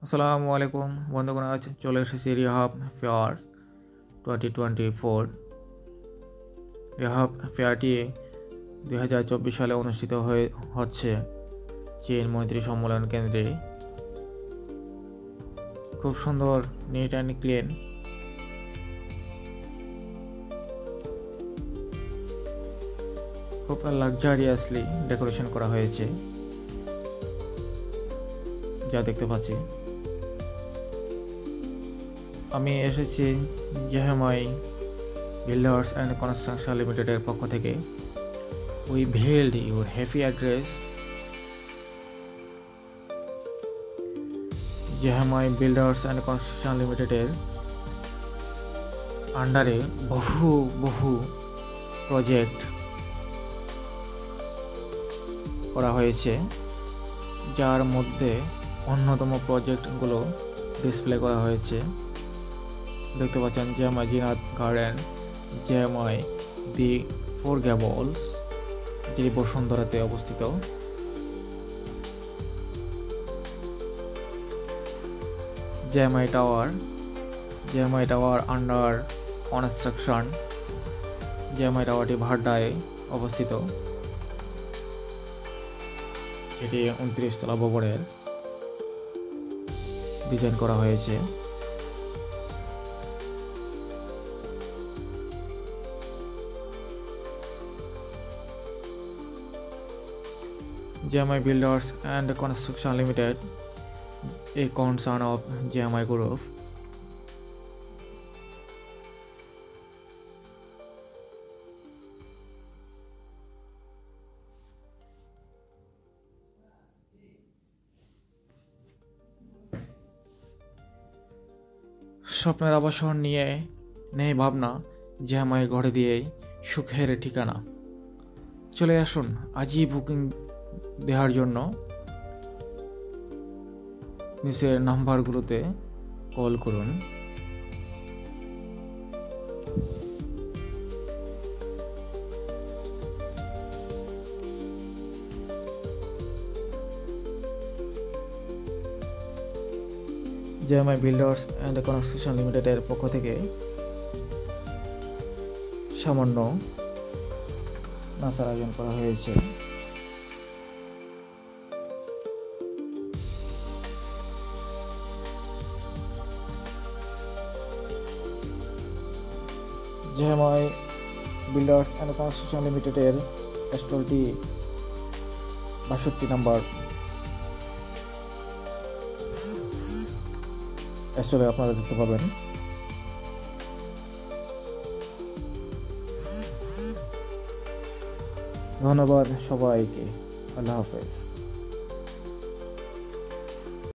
আসসালামু আলাইকুম বন্ধুগণ, আজ চলে এসেছি রিহাব ফেয়ার 2024। রিহাব ফেয়ারটি 2024 সালে অনুষ্ঠিত হচ্ছে চীন মৈত্রী সম্মেলন কেন্দ্রে। খুব সুন্দর, নিট অ্যান্ড ক্লিন। খুব লাক্সারিয়াসলি ডেকোরেশন করা হয়েছে, যা দেখতে পাচ্ছি। আমি এসেছি জেহেমাই বিল্ডার্স অ্যান্ড কনস্ট্রাকশন লিমিটেডের পক্ষ থেকে। We build your happy address. জেহেমাই বিল্ডার্স অ্যান্ড কনস্ট্রাকশন লিমিটেডের আন্ডারে বহু প্রজেক্ট করা হয়েছে, যার মধ্যে অন্যতম প্রজেক্টগুলো ডিসপ্লে করা হয়েছে। দেখতে পাচ্ছেন JMI Zeenat garden, JMI the four gables, যেটি বসুন্ধরাতে অবস্থিত। JMI tower under construction. JMI টাওয়ারটি ভাড্ডায় অবস্থিত। এটি 29 তলা ভবনের ডিজাইন করা হয়েছে। JMI Builders and Construction Limited, a concern of JMI Group. স্বপ্নের আবাসন নিয়ে নেই ভাবনা, জেএমআই ঘরে দিয়েই সুখের ঠিকানা। চলে আসুন আজই বুকিং দেওয়ার জন্য নিচের নাম্বারগুলোতে কল করুন। জেএমআই বিল্ডার্স অ্যান্ড কনস্ট্রাকশন লিমিটেডের পক্ষ থেকে সামান্য নাস্তার আয়োজন করা হয়েছে। জেএমআই বিল্ডার্স অ্যান্ড কনস্ট্রাকশন লিমিটেডের স্টলটি 62 নম্বর স্টলে আপনারা দেখতে পাবেন। ধন্যবাদ সবাইকে। আল্লাহ হাফেজ।